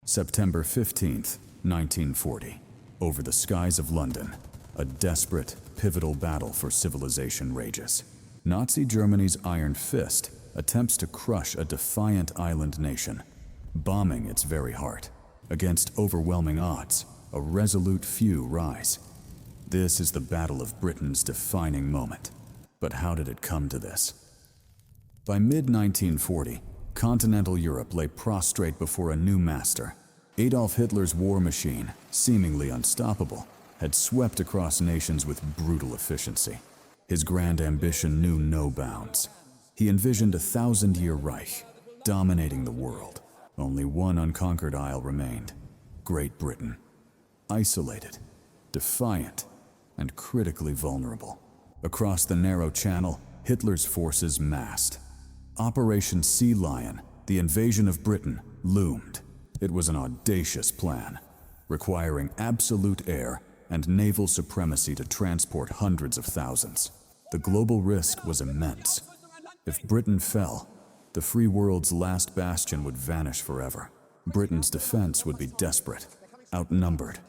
September 15th, 1940. Over the skies of London, a desperate, pivotal battle for civilization rages. Nazi Germany's iron fist attempts to crush a defiant island nation, bombing its very heart. Against overwhelming odds, a resolute few rise. This is the Battle of Britain's defining moment. But how did it come to this? By mid-1940, continental Europe lay prostrate before a new master. Adolf Hitler's war machine, seemingly unstoppable, had swept across nations with brutal efficiency. His grand ambition knew no bounds. He envisioned a 1,000-year Reich, dominating the world. Only one unconquered isle remained: Great Britain. Isolated, defiant, and critically vulnerable. Across the narrow channel, Hitler's forces massed. Operation Sea Lion, the invasion of Britain, loomed. It was an audacious plan, requiring absolute air and naval supremacy to transport hundreds of thousands. The global risk was immense. If Britain fell, the free world's last bastion would vanish forever. Britain's defense would be desperate, outnumbered.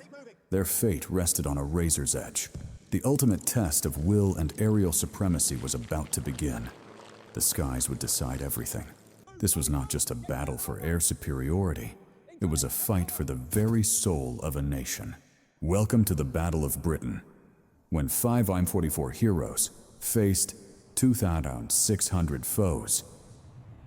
Their fate rested on a razor's edge. The ultimate test of will and aerial supremacy was about to begin. The skies would decide everything. This was not just a battle for air superiority. It was a fight for the very soul of a nation. Welcome to the Battle of Britain, when 5 M44 heroes faced 2,600 foes.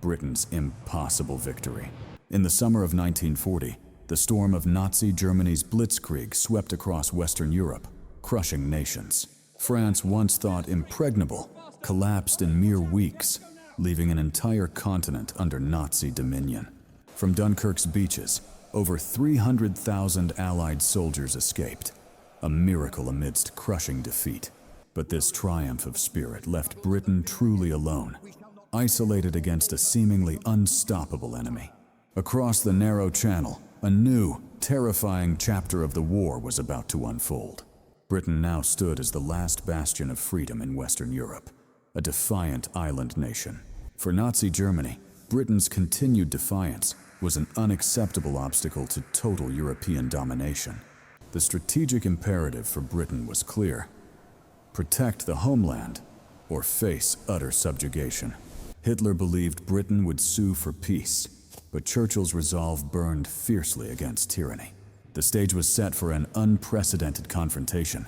Britain's impossible victory. In the summer of 1940, the storm of Nazi Germany's blitzkrieg swept across Western Europe, crushing nations. France, once thought impregnable, collapsed in mere weeks, leaving an entire continent under Nazi dominion. From Dunkirk's beaches, over 300,000 Allied soldiers escaped, a miracle amidst crushing defeat. But this triumph of spirit left Britain truly alone, isolated against a seemingly unstoppable enemy. Across the narrow channel, a new, terrifying chapter of the war was about to unfold. Britain now stood as the last bastion of freedom in Western Europe, a defiant island nation. For Nazi Germany, Britain's continued defiance was an unacceptable obstacle to total European domination. The strategic imperative for Britain was clear: protect the homeland or face utter subjugation. Hitler believed Britain would sue for peace, but Churchill's resolve burned fiercely against tyranny. The stage was set for an unprecedented confrontation,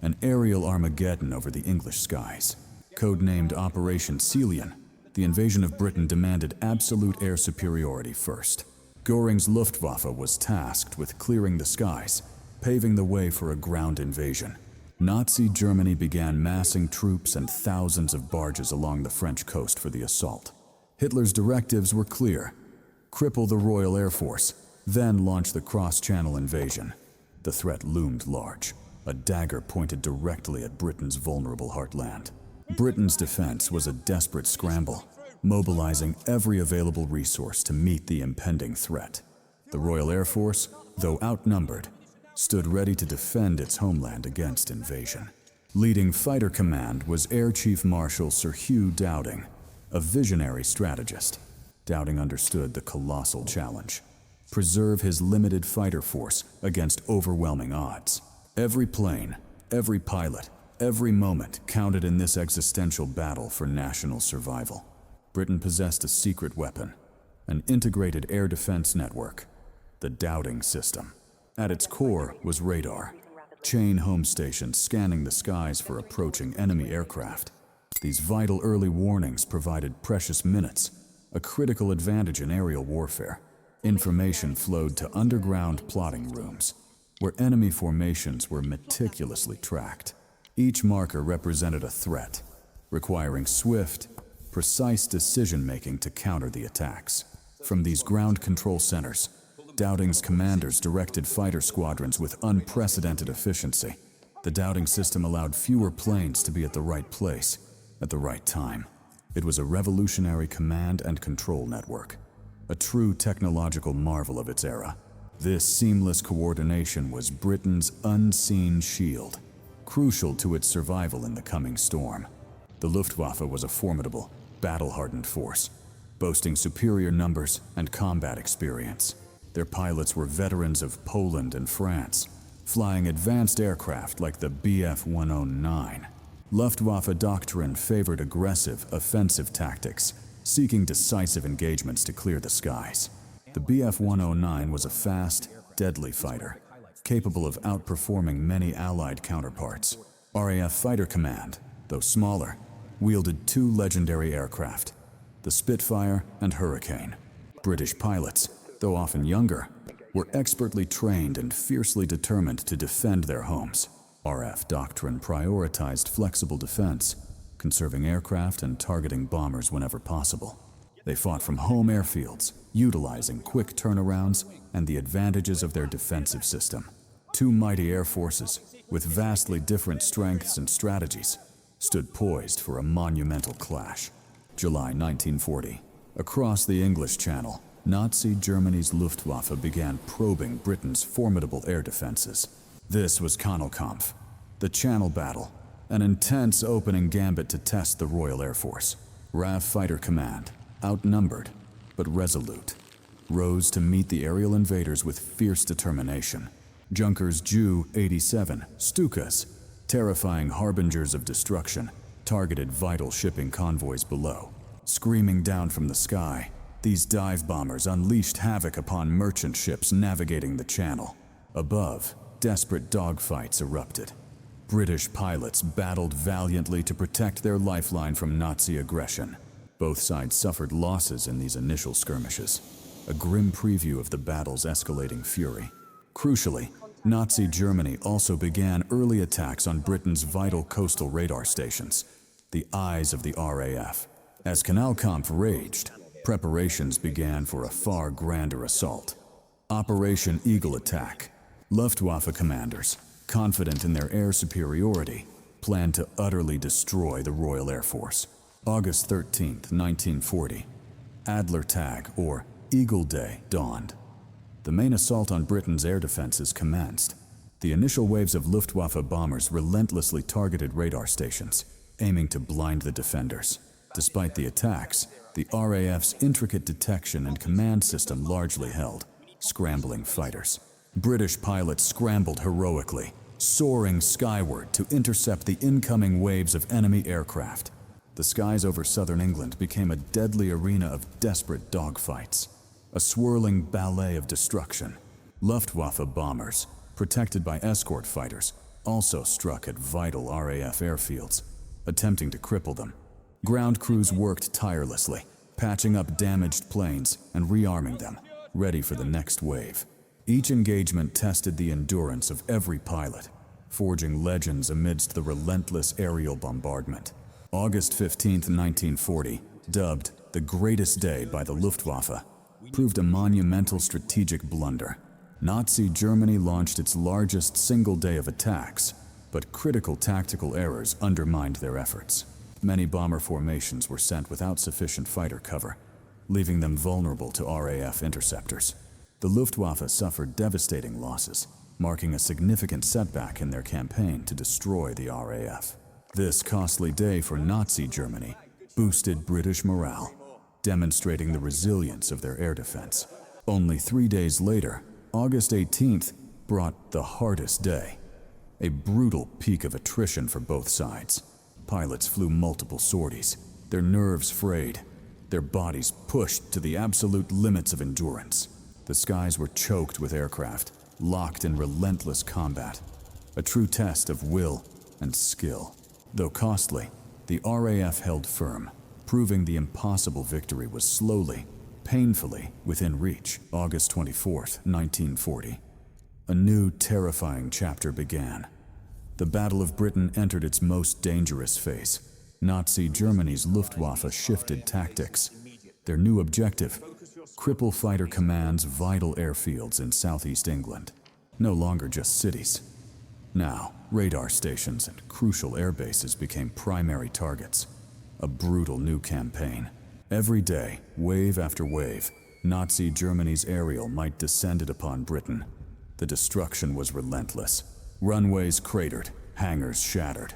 an aerial Armageddon over the English skies. Codenamed Operation Sea Lion, the invasion of Britain demanded absolute air superiority first. Göring's Luftwaffe was tasked with clearing the skies, paving the way for a ground invasion. Nazi Germany began massing troops and thousands of barges along the French coast for the assault. Hitler's directives were clear: cripple the Royal Air Force, then launch the cross-channel invasion. The threat loomed large, a dagger pointed directly at Britain's vulnerable heartland. Britain's defense was a desperate scramble, mobilizing every available resource to meet the impending threat. The Royal Air Force, though outnumbered, stood ready to defend its homeland against invasion. Leading fighter command was Air Chief Marshal Sir Hugh Dowding, a visionary strategist. Dowding understood the colossal challenge: preserve his limited fighter force against overwhelming odds. Every plane, every pilot, every moment counted in this existential battle for national survival. Britain possessed a secret weapon, an integrated air defense network, the Dowding system. At its core was radar, chain home stations scanning the skies for approaching enemy aircraft. These vital early warnings provided precious minutes, a critical advantage in aerial warfare. Information flowed to underground plotting rooms, where enemy formations were meticulously tracked. Each marker represented a threat, requiring swift, precise decision-making to counter the attacks. From these ground control centers, Dowding's commanders directed fighter squadrons with unprecedented efficiency. The Dowding system allowed fewer planes to be at the right place, at the right time. It was a revolutionary command and control network, a true technological marvel of its era. This seamless coordination was Britain's unseen shield, crucial to its survival in the coming storm. The Luftwaffe was a formidable, battle-hardened force, boasting superior numbers and combat experience. Their pilots were veterans of Poland and France, flying advanced aircraft like the Bf-109. Luftwaffe doctrine favored aggressive, offensive tactics, seeking decisive engagements to clear the skies. The Bf-109 was a fast, deadly fighter, capable of outperforming many Allied counterparts. RAF Fighter Command, though smaller, wielded two legendary aircraft, the Spitfire and Hurricane. British pilots, though often younger, were expertly trained and fiercely determined to defend their homes. RF doctrine prioritized flexible defense, conserving aircraft and targeting bombers whenever possible. They fought from home airfields, utilizing quick turnarounds and the advantages of their defensive system. Two mighty air forces, with vastly different strengths and strategies, stood poised for a monumental clash. July 1940. Across the English Channel, Nazi Germany's Luftwaffe began probing Britain's formidable air defenses. This was Kannelkampf, the Channel Battle, an intense opening gambit to test the Royal Air Force. RAF Fighter Command, outnumbered but resolute, rose to meet the aerial invaders with fierce determination. Junkers Ju-87, Stukas, terrifying harbingers of destruction, targeted vital shipping convoys below. Screaming down from the sky, these dive bombers unleashed havoc upon merchant ships navigating the channel. Above, desperate dogfights erupted. British pilots battled valiantly to protect their lifeline from Nazi aggression. Both sides suffered losses in these initial skirmishes, a grim preview of the battle's escalating fury. Crucially, Nazi Germany also began early attacks on Britain's vital coastal radar stations, the eyes of the RAF. As Kannelkampf raged, preparations began for a far grander assault. Operation Eagle Attack. Luftwaffe commanders, confident in their air superiority, planned to utterly destroy the Royal Air Force. August 13, 1940. Adler Tag, or Eagle Day, dawned. The main assault on Britain's air defenses commenced. The initial waves of Luftwaffe bombers relentlessly targeted radar stations, aiming to blind the defenders. Despite the attacks, the RAF's intricate detection and command system largely held, scrambling fighters. British pilots scrambled heroically, soaring skyward to intercept the incoming waves of enemy aircraft. The skies over southern England became a deadly arena of desperate dogfights, a swirling ballet of destruction. Luftwaffe bombers, protected by escort fighters, also struck at vital RAF airfields, attempting to cripple them. Ground crews worked tirelessly, patching up damaged planes and rearming them, ready for the next wave. Each engagement tested the endurance of every pilot, forging legends amidst the relentless aerial bombardment. August 15, 1940, dubbed the greatest day by the Luftwaffe, proved a monumental strategic blunder. Nazi Germany launched its largest single day of attacks, but critical tactical errors undermined their efforts. Many bomber formations were sent without sufficient fighter cover, leaving them vulnerable to RAF interceptors. The Luftwaffe suffered devastating losses, marking a significant setback in their campaign to destroy the RAF. This costly day for Nazi Germany boosted British morale, demonstrating the resilience of their air defense. Only 3 days later, August 18th, brought the hardest day, a brutal peak of attrition for both sides. Pilots flew multiple sorties, their nerves frayed, their bodies pushed to the absolute limits of endurance. The skies were choked with aircraft, locked in relentless combat, a true test of will and skill. Though costly, the RAF held firm, proving the impossible victory was slowly, painfully within reach. August 24, 1940. A new terrifying chapter began. The Battle of Britain entered its most dangerous phase. Nazi Germany's Luftwaffe shifted tactics. Their new objective: cripple fighter command's vital airfields in southeast England. No longer just cities. Now, radar stations and crucial air bases became primary targets. A brutal new campaign. Every day, wave after wave, Nazi Germany's aerial might descended upon Britain. The destruction was relentless. Runways cratered, hangars shattered.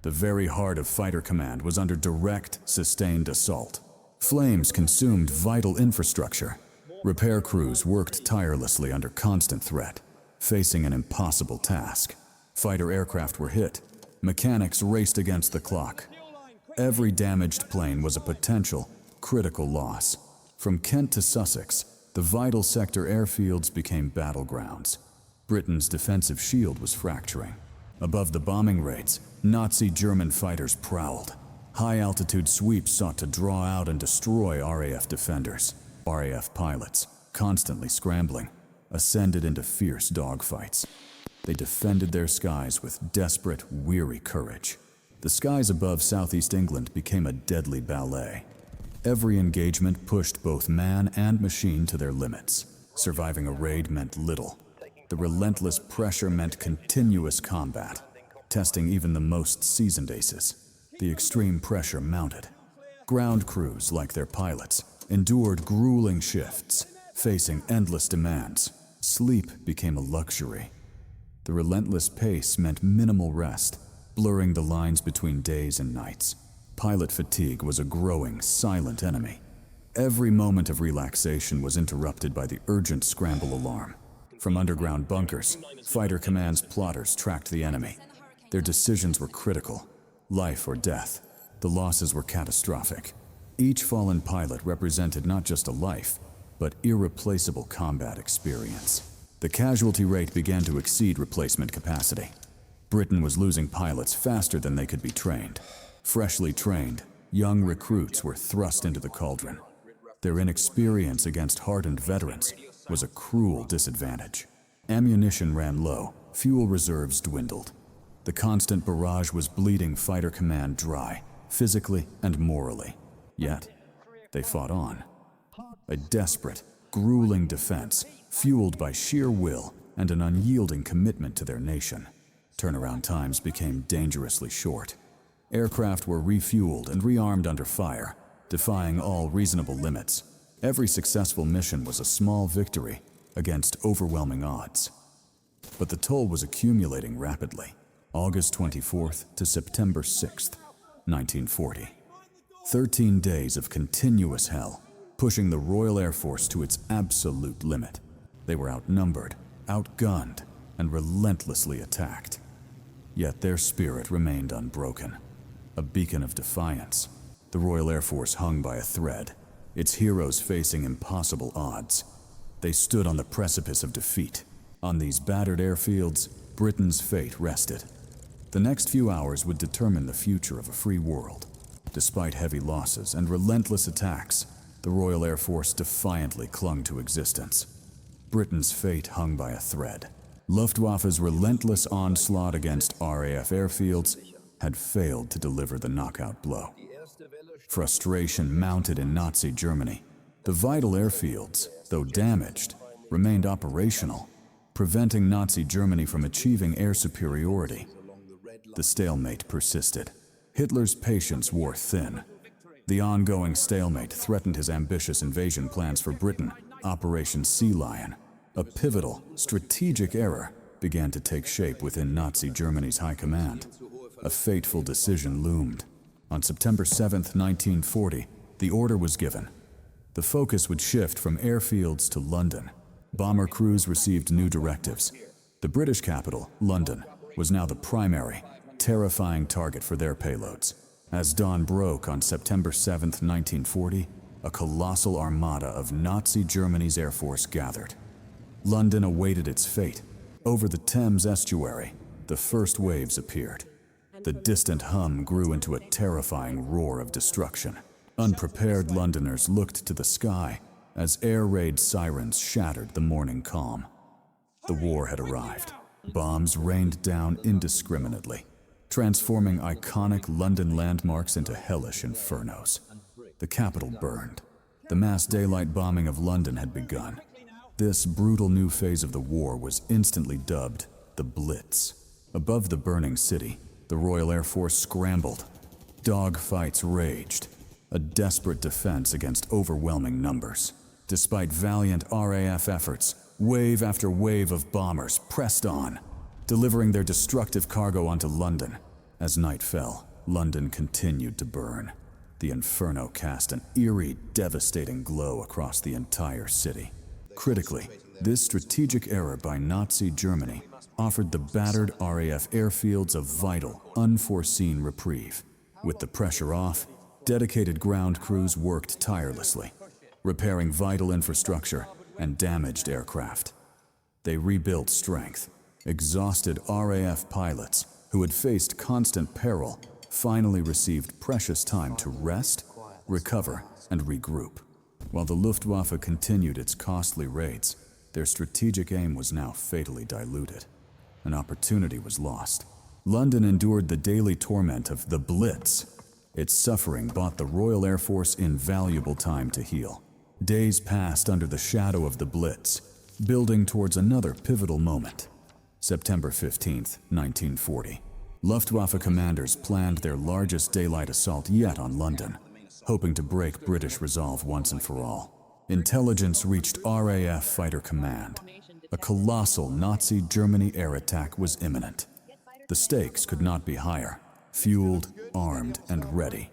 The very heart of fighter command was under direct, sustained assault. Flames consumed vital infrastructure. Repair crews worked tirelessly under constant threat, facing an impossible task. Fighter aircraft were hit. Mechanics raced against the clock. Every damaged plane was a potential, critical loss. From Kent to Sussex, the vital sector airfields became battlegrounds. Britain's defensive shield was fracturing. Above the bombing rates, Nazi German fighters prowled. High-altitude sweeps sought to draw out and destroy RAF defenders. RAF pilots, constantly scrambling, ascended into fierce dogfights. They defended their skies with desperate, weary courage. The skies above southeast England became a deadly ballet. Every engagement pushed both man and machine to their limits. Surviving a raid meant little. The relentless pressure meant continuous combat, testing even the most seasoned aces. The extreme pressure mounted. Ground crews, like their pilots, endured grueling shifts, facing endless demands. Sleep became a luxury. The relentless pace meant minimal rest, blurring the lines between days and nights. Pilot fatigue was a growing, silent enemy. Every moment of relaxation was interrupted by the urgent scramble alarm. From underground bunkers, fighter command's plotters tracked the enemy. Their decisions were critical. Life or death. The losses were catastrophic. Each fallen pilot represented not just a life, but irreplaceable combat experience. The casualty rate began to exceed replacement capacity. Britain was losing pilots faster than they could be trained. Freshly trained, young recruits were thrust into the cauldron. Their inexperience against hardened veterans was a cruel disadvantage. Ammunition ran low, fuel reserves dwindled. The constant barrage was bleeding fighter command dry, physically and morally. Yet, they fought on. A desperate, grueling defense, fueled by sheer will and an unyielding commitment to their nation. Turnaround times became dangerously short. Aircraft were refueled and rearmed under fire, defying all reasonable limits. Every successful mission was a small victory against overwhelming odds. But the toll was accumulating rapidly. August 24th to September 6th, 1940. 13 days of continuous hell, pushing the Royal Air Force to its absolute limit. They were outnumbered, outgunned, and relentlessly attacked. Yet their spirit remained unbroken. A beacon of defiance, the Royal Air Force hung by a thread, its heroes facing impossible odds. They stood on the precipice of defeat. On these battered airfields, Britain's fate rested. The next few hours would determine the future of a free world. Despite heavy losses and relentless attacks, the Royal Air Force defiantly clung to existence. Britain's fate hung by a thread. Luftwaffe's relentless onslaught against RAF airfields had failed to deliver the knockout blow. Frustration mounted in Nazi Germany. The vital airfields, though damaged, remained operational, preventing Nazi Germany from achieving air superiority. The stalemate persisted. Hitler's patience wore thin. The ongoing stalemate threatened his ambitious invasion plans for Britain, Operation Sea Lion. A pivotal, strategic error began to take shape within Nazi Germany's high command. A fateful decision loomed. On September 7, 1940, the order was given. The focus would shift from airfields to London. Bomber crews received new directives. The British capital, London, was now the primary, terrifying target for their payloads. As dawn broke on September 7, 1940, a colossal armada of Nazi Germany's Air Force gathered. London awaited its fate. Over the Thames estuary, the first waves appeared. The distant hum grew into a terrifying roar of destruction. Unprepared Londoners looked to the sky as air raid sirens shattered the morning calm. The war had arrived. Bombs rained down indiscriminately, transforming iconic London landmarks into hellish infernos. The capital burned. The mass daylight bombing of London had begun. This brutal new phase of the war was instantly dubbed the Blitz. Above the burning city, the Royal Air Force scrambled. Dogfights raged, a desperate defense against overwhelming numbers. Despite valiant RAF efforts, wave after wave of bombers pressed on, delivering their destructive cargo onto London. As night fell, London continued to burn. The inferno cast an eerie, devastating glow across the entire city. Critically, this strategic error by Nazi Germany offered the battered RAF airfields a vital, unforeseen reprieve. With the pressure off, dedicated ground crews worked tirelessly, repairing vital infrastructure and damaged aircraft. They rebuilt strength. Exhausted RAF pilots, who had faced constant peril, finally received precious time to rest, recover, and regroup. While the Luftwaffe continued its costly raids, their strategic aim was now fatally diluted. An opportunity was lost. London endured the daily torment of the Blitz. Its suffering bought the Royal Air Force invaluable time to heal. Days passed under the shadow of the Blitz, building towards another pivotal moment. September 15th, 1940. Luftwaffe commanders planned their largest daylight assault yet on London, hoping to break British resolve once and for all. Intelligence reached RAF Fighter Command. A colossal Nazi Germany air attack was imminent. The stakes could not be higher. Fueled, armed, and ready,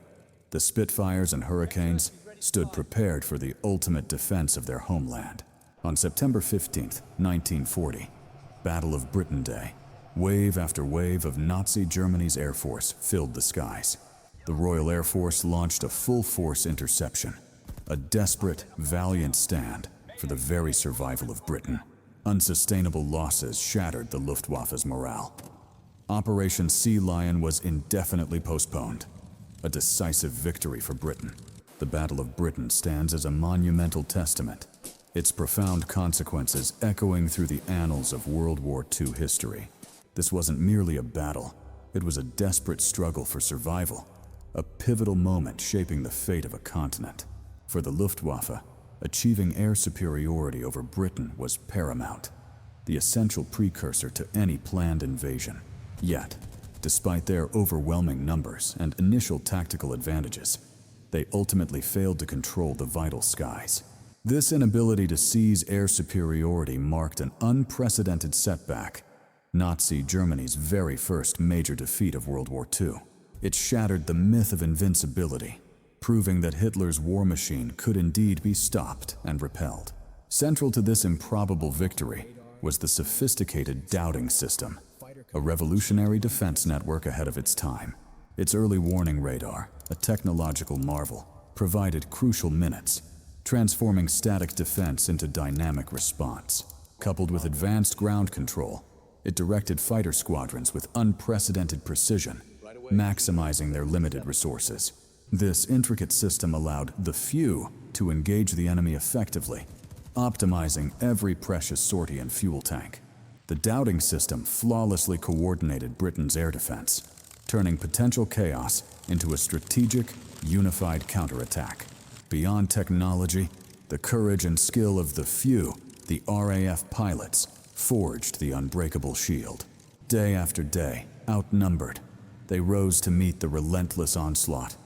the Spitfires and Hurricanes stood prepared for the ultimate defense of their homeland. On September 15th, 1940, Battle of Britain Day, wave after wave of Nazi Germany's Air Force filled the skies. The Royal Air Force launched a full-force interception, a desperate, valiant stand for the very survival of Britain. Unsustainable losses shattered the Luftwaffe's morale. Operation Sea Lion was indefinitely postponed, a decisive victory for Britain. The Battle of Britain stands as a monumental testament, its profound consequences echoing through the annals of World War II history. This wasn't merely a battle, it was a desperate struggle for survival, a pivotal moment shaping the fate of a continent. For the Luftwaffe, achieving air superiority over Britain was paramount, the essential precursor to any planned invasion. Yet, despite their overwhelming numbers and initial tactical advantages, they ultimately failed to control the vital skies. This inability to seize air superiority marked an unprecedented setback, Nazi Germany's very first major defeat of World War II. It shattered the myth of invincibility, proving that Hitler's war machine could indeed be stopped and repelled. Central to this improbable victory was the sophisticated doubting system, a revolutionary defense network ahead of its time. Its early warning radar, a technological marvel, provided crucial minutes, transforming static defense into dynamic response. Coupled with advanced ground control, it directed fighter squadrons with unprecedented precision, maximizing their limited resources. This intricate system allowed the few to engage the enemy effectively, optimizing every precious sortie and fuel tank. The doubting system flawlessly coordinated Britain's air defense, turning potential chaos into a strategic, unified counterattack. Beyond technology, the courage and skill of the few, the RAF pilots, forged the unbreakable shield. Day after day, outnumbered, they rose to meet the relentless onslaught,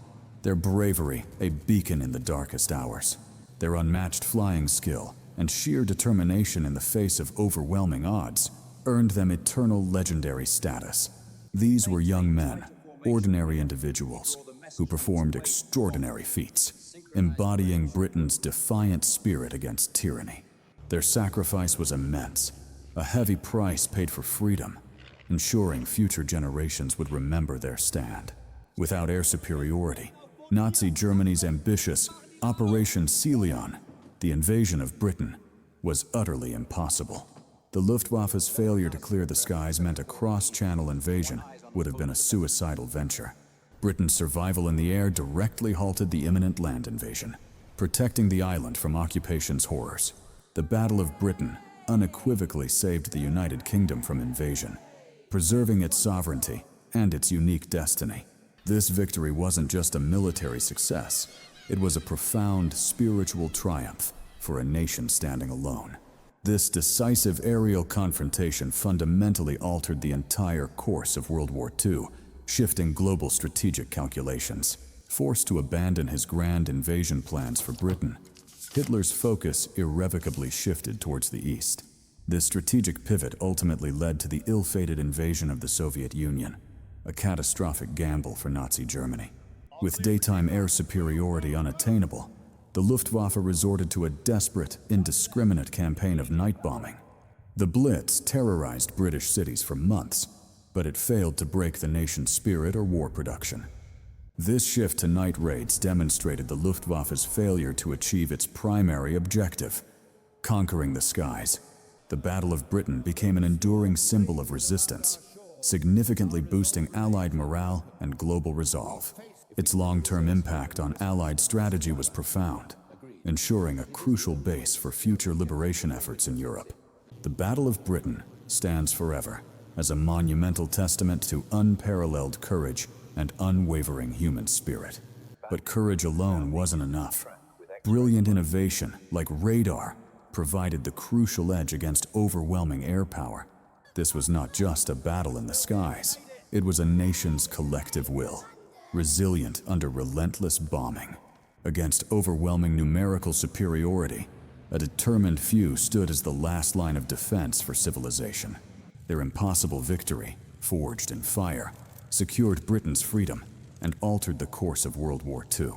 their bravery a beacon in the darkest hours. Their unmatched flying skill and sheer determination in the face of overwhelming odds earned them eternal legendary status. These were young men, ordinary individuals, who performed extraordinary feats, embodying Britain's defiant spirit against tyranny. Their sacrifice was immense, a heavy price paid for freedom, ensuring future generations would remember their stand. Without air superiority, Nazi Germany's ambitious Operation Sea Lion, the invasion of Britain, was utterly impossible. The Luftwaffe's failure to clear the skies meant a cross-channel invasion would have been a suicidal venture. Britain's survival in the air directly halted the imminent land invasion, protecting the island from occupation's horrors. The Battle of Britain unequivocally saved the United Kingdom from invasion, preserving its sovereignty and its unique destiny. This victory wasn't just a military success, it was a profound spiritual triumph for a nation standing alone. This decisive aerial confrontation fundamentally altered the entire course of World War II, shifting global strategic calculations. Forced to abandon his grand invasion plans for Britain, Hitler's focus irrevocably shifted towards the east. This strategic pivot ultimately led to the ill-fated invasion of the Soviet Union, a catastrophic gamble for Nazi Germany. With daytime air superiority unattainable, the Luftwaffe resorted to a desperate, indiscriminate campaign of night bombing. The Blitz terrorized British cities for months, but it failed to break the nation's spirit or war production. This shift to night raids demonstrated the Luftwaffe's failure to achieve its primary objective, conquering the skies. The Battle of Britain became an enduring symbol of resistance, significantly boosting Allied morale and global resolve. Its long-term impact on Allied strategy was profound, ensuring a crucial base for future liberation efforts in Europe. The Battle of Britain stands forever as a monumental testament to unparalleled courage and unwavering human spirit. But courage alone wasn't enough. Brilliant innovation, like radar, provided the crucial edge against overwhelming air power. This was not just a battle in the skies. It was a nation's collective will, resilient under relentless bombing. Against overwhelming numerical superiority, a determined few stood as the last line of defense for civilization. Their impossible victory, forged in fire, secured Britain's freedom and altered the course of World War II.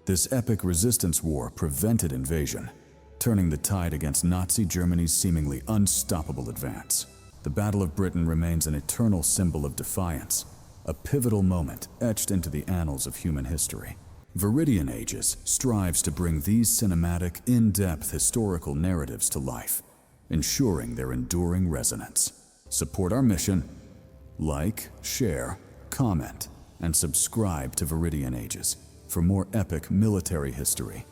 This epic resistance war prevented invasion, turning the tide against Nazi Germany's seemingly unstoppable advance. The Battle of Britain remains an eternal symbol of defiance, a pivotal moment etched into the annals of human history. Viridian Ages strives to bring these cinematic, in-depth historical narratives to life, ensuring their enduring resonance. Support our mission. Like, share, comment, and subscribe to Viridian Ages for more epic military history.